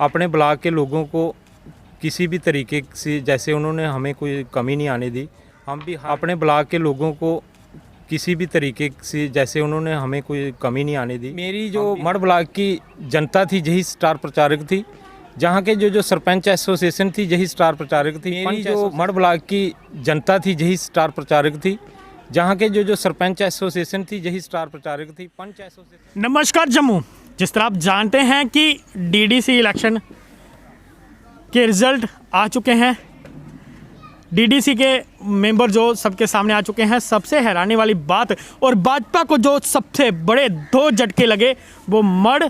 अपने ब्लॉक के लोगों को किसी भी तरीके से, जैसे उन्होंने हमें कोई कमी नहीं आने दी, हम भी अपने ब्लॉक के लोगों को किसी भी तरीके से, जैसे उन्होंने हमें कोई कमी नहीं आने दी। मेरी जो मड़ ब्लॉक की जनता थी यही स्टार प्रचारक थी, जहाँ के जो सरपंच एसोसिएशन थी यही स्टार प्रचारक थी। मेरी जो मड़ ब्लॉक की जनता थी यही स्टार प्रचारक थी, जहाँ के जो सरपंच एसोसिएशन थी यही स्टार प्रचारक थी। पंच एसोसिएशन। नमस्कार जम्मू। जिस तरह आप जानते हैं कि डीडीसी इलेक्शन के रिज़ल्ट आ चुके हैं, डीडीसी के मेंबर जो सबके सामने आ चुके हैं। सबसे हैरानी वाली बात और भाजपा को जो सबसे बड़े दो झटके लगे वो मड़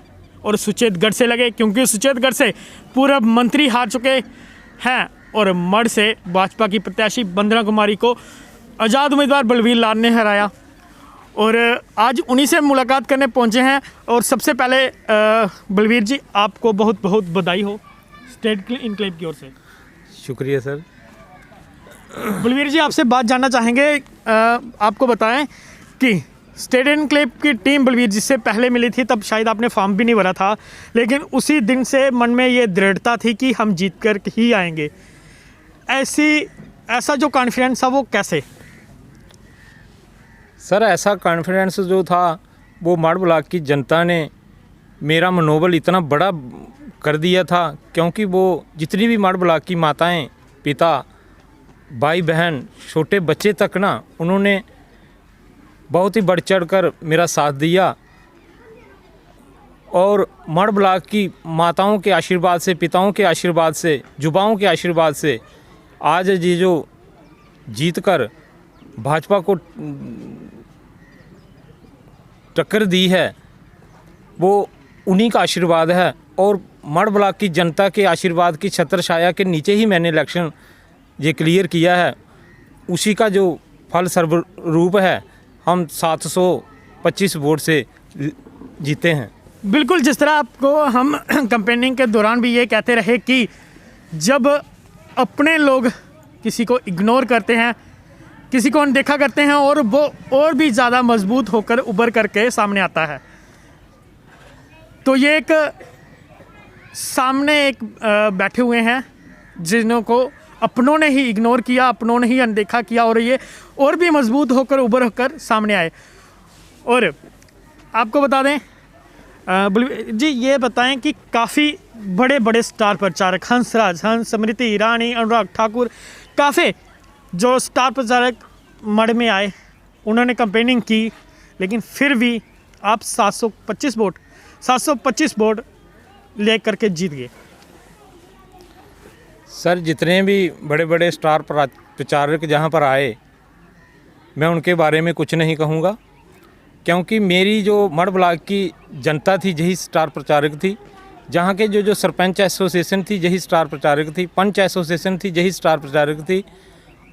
और सुचेतगढ़ से लगे, क्योंकि सुचेतगढ़ से पूर्व मंत्री हार चुके हैं और मड़ से भाजपा की प्रत्याशी वंदना कुमारी को आज़ाद उम्मीदवार बलवीर लाल ने हराया। और आज उन्हीं से मुलाकात करने पहुंचे हैं। और सबसे पहले बलवीर जी, आपको बहुत बहुत बधाई हो स्टेट इनक्लेव की ओर से। शुक्रिया सर। बलवीर जी, आपसे बात जानना चाहेंगे। आपको बताएं कि स्टेट इनक्लेव की टीम बलवीर जी से पहले मिली थी, तब शायद आपने फॉर्म भी नहीं भरा था, लेकिन उसी दिन से मन में ये दृढ़ता थी कि हम जीत कर ही आएंगे। ऐसा जो कॉन्फिडेंस था वो कैसे? सर, ऐसा कॉन्फिडेंस जो था वो मड़ ब्लॉक की जनता ने मेरा मनोबल इतना बड़ा कर दिया था, क्योंकि वो जितनी भी मड़ ब्लॉक की माताएं, पिता, भाई बहन, छोटे बच्चे तक ना, उन्होंने बहुत ही बढ़ चढ़ कर मेरा साथ दिया। और मड़ ब्लॉक की माताओं के आशीर्वाद से, पिताओं के आशीर्वाद से, युवाओं के आशीर्वाद से आज ये जो जीत कर भाजपा को टक्कर दी है वो उन्हीं का आशीर्वाद है। और मड़ ब्लॉक की जनता के आशीर्वाद की छत्र छाया के नीचे ही मैंने इलेक्शन ये क्लियर किया है। उसी का जो फल स्वरूप है, हम 725 वोट से जीते हैं। बिल्कुल, जिस तरह आपको हम कैंपेनिंग के दौरान भी ये कहते रहे कि जब अपने लोग किसी को इग्नोर करते हैं, किसी को अनदेखा करते हैं, और वो और भी ज़्यादा मजबूत होकर उभर करके सामने आता है। तो ये एक सामने एक बैठे हुए हैं जिन्हों को अपनों ने ही इग्नोर किया, अपनों ने ही अनदेखा किया, और ये और भी मजबूत होकर उभर होकर सामने आए। और आपको बता दें जी, ये बताएं कि काफ़ी बड़े बड़े स्टार प्रचारक, हंसराज, स्मृति ईरानी, अनुराग ठाकुर, काफ़ी जो स्टार प्रचारक मड़ में आए, उन्होंने कैंपेनिंग की, लेकिन फिर भी आप 725 वोट ले करके जीत गए। सर, जितने भी बड़े बड़े स्टार प्रचारक जहाँ पर आए, मैं उनके बारे में कुछ नहीं कहूँगा, क्योंकि मेरी जो मड़ ब्लॉक की जनता थी यही स्टार प्रचारक थी, जहाँ के जो सरपंच एसोसिएशन थी यही स्टार प्रचारक थी, पंच एसोसिएशन थी यही स्टार प्रचारक थी,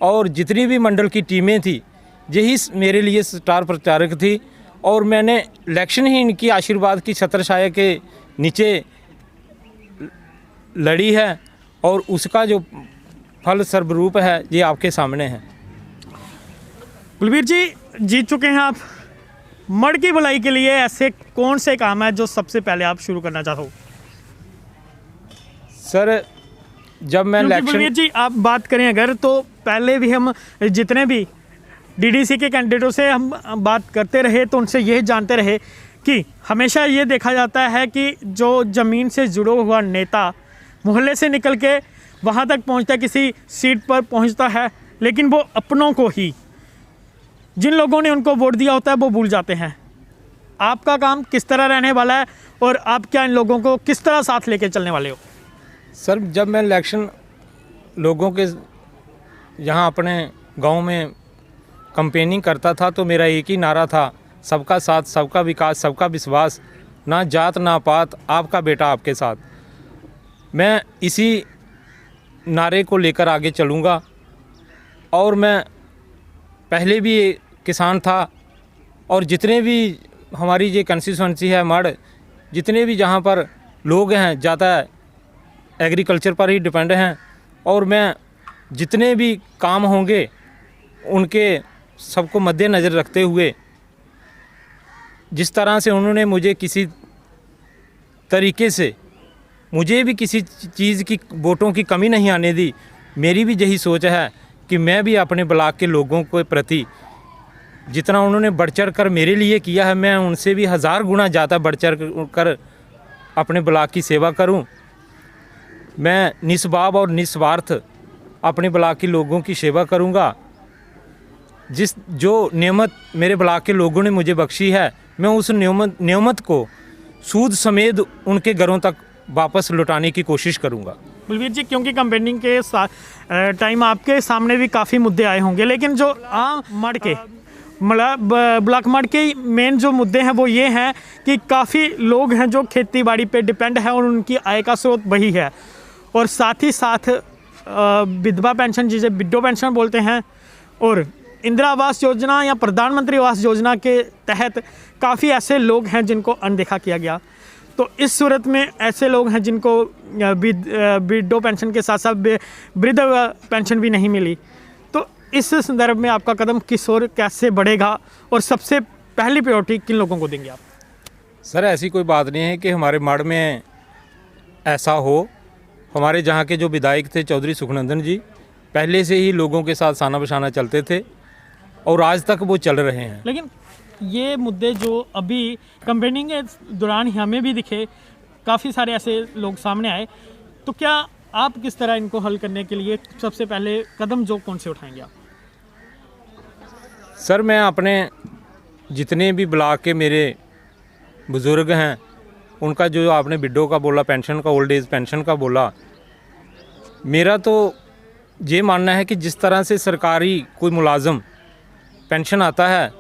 और जितनी भी मंडल की टीमें थी यही मेरे लिए स्टार प्रचारक थी। और मैंने इलेक्शन ही इनकी आशीर्वाद की छत्र छाया के नीचे लड़ी है, और उसका जो फल स्वरूप है ये आपके सामने है। बलवीर जी, जीत चुके हैं आप। मड़ की भलाई के लिए ऐसे कौन से काम है जो सबसे पहले आप शुरू करना चाहो? सर, जब मैं बलवीर जी, आप बात करें अगर, तो पहले भी हम जितने भी डीडीसी के कैंडिडेटों से हम बात करते रहे तो उनसे यह जानते रहे कि हमेशा ये देखा जाता है कि जो ज़मीन से जुड़ा हुआ नेता मोहल्ले से निकल के वहाँ तक पहुँचता है, किसी सीट पर पहुँचता है, लेकिन वो अपनों को ही, जिन लोगों ने उनको वोट दिया होता है, वो भूल जाते हैं। आपका काम किस तरह रहने वाला है और आप क्या इन लोगों को किस तरह साथ लेके चलने वाले हो? सर, जब मैं इलेक्शन लोगों के यहाँ अपने गांव में कैंपेनिंग करता था तो मेरा एक ही नारा था, सबका साथ, सबका विकास, सबका विश्वास, ना जात ना पात, आपका बेटा आपके साथ। मैं इसी नारे को लेकर आगे चलूँगा। और मैं पहले भी किसान था, और जितने भी हमारी ये कंस्टिट्यूंसी है मड़, जितने भी जहाँ पर लोग हैं ज़्यादा एग्रीकल्चर पर ही डिपेंड हैं, और मैं जितने भी काम होंगे उनके सबको मद्देनज़र रखते हुए, जिस तरह से उन्होंने मुझे किसी तरीके से मुझे भी किसी चीज़ की वोटों की कमी नहीं आने दी। मेरी भी यही सोच है कि मैं भी अपने ब्लॉक के लोगों के प्रति जितना उन्होंने बढ़ चढ़ कर मेरे लिए किया है, मैं उनसे भी 1000 गुना ज़्यादा बढ़ चढ़ कर अपने ब्लॉक की सेवा करूं। मैं निस्वार्थ और निस्वार्थ अपने ब्लॉक के लोगों की सेवा करूंगा। जो नेमत मेरे ब्लॉक के लोगों ने मुझे बख्शी है, मैं उस नेमत को सूद समेत उनके घरों तक वापस लौटाने की कोशिश करूंगा। बलवीर जी, क्योंकि कैंपेनिंग के टाइम आपके सामने भी काफ़ी मुद्दे आए होंगे, लेकिन जो आम मड के मतलब ब्लॉक मड के मेन जो मुद्दे हैं वो ये हैं कि काफ़ी लोग हैं जो खेती बाड़ी पे डिपेंड है और उनकी आय का स्रोत वही है, और साथ ही साथ विधवा पेंशन जिसे विडो पेंशन बोलते हैं, और इंदिरा आवास योजना या प्रधानमंत्री आवास योजना के तहत काफ़ी ऐसे लोग हैं जिनको अनदेखा किया गया। तो इस सूरत में ऐसे लोग हैं जिनको विडो पेंशन के साथ साथ वृद्ध पेंशन भी नहीं मिली। तो इस संदर्भ में आपका कदम किस ओर कैसे बढ़ेगा और सबसे पहली प्रायोरिटी किन लोगों को देंगे आप? सर, ऐसी कोई बात नहीं है कि हमारे मड में ऐसा हो। हमारे जहाँ के जो विधायक थे चौधरी सुखनंदन जी, पहले से ही लोगों के साथ साना बशाना चलते थे और आज तक वो चल रहे हैं। लेकिन ये मुद्दे जो अभी कैंपेनिंग के दौरान ही हमें भी दिखे, काफ़ी सारे ऐसे लोग सामने आए, तो क्या आप किस तरह इनको हल करने के लिए सबसे पहले कदम जो कौन से उठाएंगे आप? सर, मैं अपने जितने भी ब्लॉक के मेरे बुज़ुर्ग हैं, उनका जो आपने विडो का बोला, पेंशन का, ओल्ड एज पेंशन का बोला, मेरा तो ये मानना है कि जिस तरह से सरकारी कोई मुलाजम पेंशन आता है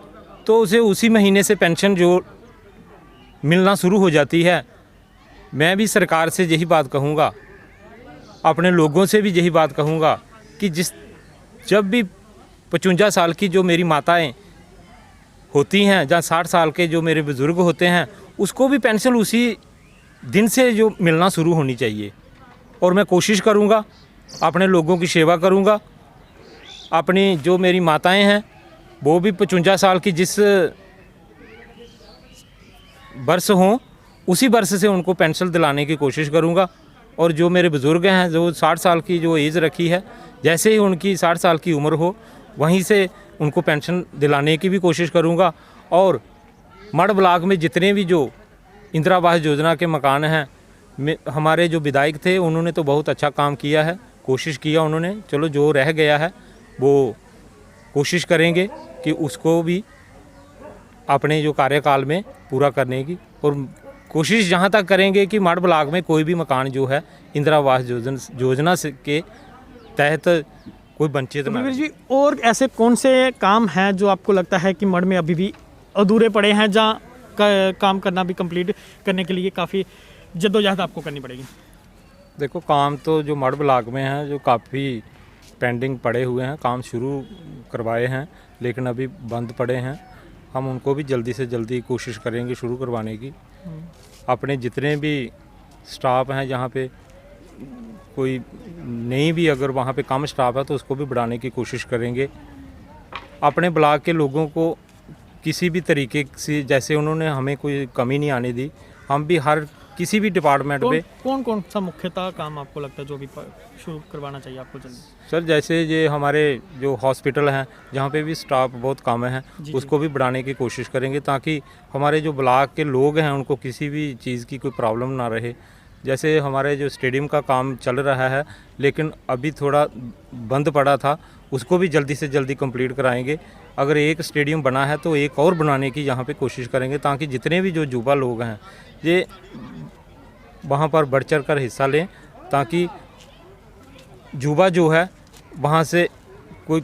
तो उसे उसी महीने से पेंशन जो मिलना शुरू हो जाती है। मैं भी सरकार से यही बात कहूँगा, अपने लोगों से भी यही बात कहूँगा कि जब भी 55 साल की जो मेरी माताएं होती हैं या 60 साल के जो मेरे बुज़ुर्ग होते हैं, उसको भी पेंशन उसी दिन से जो मिलना शुरू होनी चाहिए। और मैं कोशिश करूँगा, अपने लोगों की सेवा करूँगा। अपनी जो मेरी माताएं हैं वो भी 55 साल की जिस वर्ष हों उसी वर्ष से उनको पेंशन दिलाने की कोशिश करूँगा। और जो मेरे बुज़ुर्ग हैं जो 60 साल की जो एज रखी है, जैसे ही उनकी 60 साल की उम्र हो वहीं से उनको पेंशन दिलाने की भी कोशिश करूँगा। और मड ब्लॉक में जितने भी जो इंदिरा आवास योजना के मकान हैं, हमारे जो विधायक थे उन्होंने तो बहुत अच्छा काम किया है, कोशिश किया उन्होंने। चलो, जो रह गया है वो कोशिश करेंगे कि उसको भी अपने जो कार्यकाल में पूरा करने की, और कोशिश जहाँ तक करेंगे कि मड ब्लॉक में कोई भी मकान जो है इंदिरा आवास योजना से के तहत कोई वंचित ना रहे। जी, और ऐसे कौन से काम हैं जो आपको लगता है कि मड में अभी भी अधूरे पड़े हैं, जहाँ काम करना भी कंप्लीट करने के लिए काफ़ी जद्दोजहद आपको करनी पड़ेगी? देखो, काम तो जो मड ब्लॉक में हैं जो काफ़ी पेंडिंग पड़े हुए हैं, काम शुरू करवाए हैं लेकिन अभी बंद पड़े हैं। हम उनको भी जल्दी से जल्दी कोशिश करेंगे शुरू करवाने की। अपने जितने भी स्टाफ हैं, जहाँ पे कोई नहीं भी अगर वहाँ पे कम स्टाफ है तो उसको भी बढ़ाने की कोशिश करेंगे। अपने ब्लॉक के लोगों को किसी भी तरीके से, जैसे उन्होंने हमें कोई कमी नहीं आने दी, हम भी हर किसी भी डिपार्टमेंट पे कौन सा मुख्यतः काम आपको लगता है जो भी शुरू करवाना चाहिए आपको जल्दी? सर, जैसे ये हमारे जो हॉस्पिटल हैं जहाँ पे भी स्टाफ बहुत कम है, उसको भी बढ़ाने की कोशिश करेंगे ताकि हमारे जो ब्लॉक के लोग हैं उनको किसी भी चीज़ की कोई प्रॉब्लम ना रहे। जैसे हमारे जो स्टेडियम का काम चल रहा है लेकिन अभी थोड़ा बंद पड़ा था, उसको भी जल्दी से जल्दी कंप्लीट कराएंगे। अगर एक स्टेडियम बना है तो एक और बनाने की यहाँ पे कोशिश करेंगे ताकि जितने भी जो युवा लोग हैं ये वहाँ पर बढ़ चढ़ कर हिस्सा लें, ताकि युवा जो है वहाँ से कोई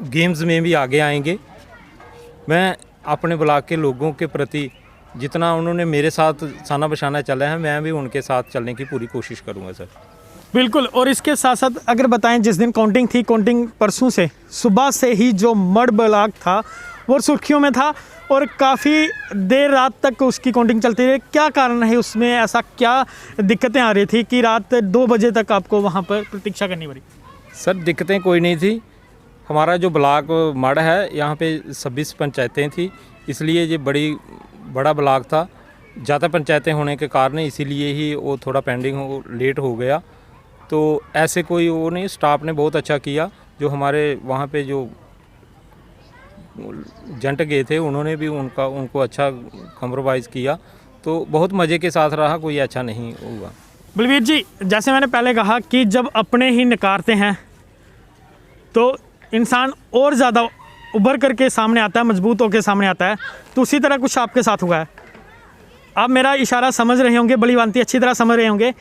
गेम्स में भी आगे आएंगे। मैं अपने ब्लॉक के लोगों के प्रति जितना उन्होंने मेरे साथ साना बशाना चला है, मैं भी उनके साथ चलने की पूरी कोशिश करूँगा सर। बिल्कुल। और इसके साथ साथ अगर बताएं, जिस दिन काउंटिंग थी, काउंटिंग परसों से सुबह से ही जो मड ब्लॉक था वो सुर्खियों में था और काफ़ी देर रात तक उसकी काउंटिंग चलती रही। क्या कारण है उसमें, ऐसा क्या दिक्कतें आ रही थी कि रात 2 बजे तक आपको वहाँ पर प्रतीक्षा करनी पड़ी? सर, दिक्कतें कोई नहीं थी। हमारा जो ब्लॉक मड है यहाँ पे 26 पंचायतें थी, इसलिए ये बड़ा ब्लॉक था ज़्यादा पंचायतें होने के कारण इसीलिए ही वो थोड़ा पेंडिंग हो लेट हो गया। तो ऐसे कोई वो नहीं, स्टाफ ने बहुत अच्छा किया। जो हमारे वहाँ पे जो जंट गए थे उन्होंने भी उनको अच्छा कम्प्रोमाइज़ किया। तो बहुत मज़े के साथ रहा, कोई अच्छा नहीं हुआ। बलवीर जी, जैसे मैंने पहले कहा कि जब अपने ही नकारते हैं तो इंसान और ज़्यादा उभर करके सामने आता है, मजबूत होकर सामने आता है। तो उसी तरह कुछ आपके साथ हुआ है। आप मेरा इशारा समझ रहे होंगे, बड़ी भांति अच्छी तरह समझ रहे होंगे।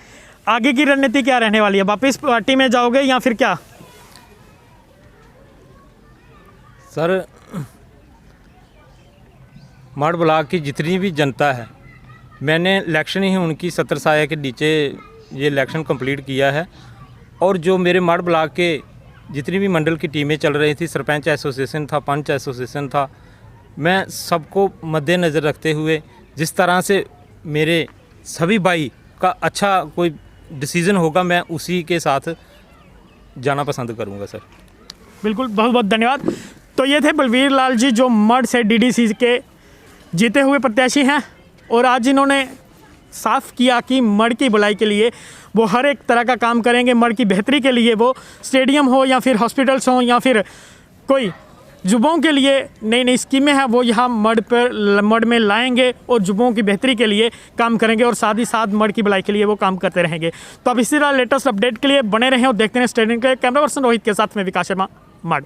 आगे की रणनीति क्या रहने वाली है? वापस पार्टी में जाओगे या फिर क्या? सर, मढ़ ब्लॉक की जितनी भी जनता है, मैंने इलेक्शन ही उनकी 70 साया के नीचे ये इलेक्शन कंप्लीट किया है। और जो मेरे मढ़ ब्लॉक के जितनी भी मंडल की टीमें चल रही थी, सरपंच एसोसिएशन था, पंच एसोसिएशन था, मैं सबको मद्देनज़र रखते हुए जिस तरह से मेरे सभी भाई का अच्छा कोई डिसीज़न होगा, मैं उसी के साथ जाना पसंद करूंगा सर। बिल्कुल, बहुत बहुत धन्यवाद। तो ये थे बलवीर लाल जी, जो मढ़ से डीडीसी के जीते हुए प्रत्याशी हैं। और आज इन्होंने साफ किया कि मढ़ की भलाई के लिए वो हर एक तरह का काम करेंगे। मढ़ की बेहतरी के लिए, वो स्टेडियम हो या फिर हॉस्पिटल्स हो या फिर कोई जुबों के लिए नई नई स्कीमें हैं, वो यहाँ मढ़ में लाएंगे और जुबों की बेहतरी के लिए काम करेंगे। और साथ ही साथ मढ़ की भलाई के लिए वो काम करते रहेंगे। तो अब इसी तरह लेटेस्ट अपडेट के लिए बने रहें और देखते रहें स्टेडियम के। कैमरा पर्सन रोहित के साथ में विकास शर्मा, मढ़।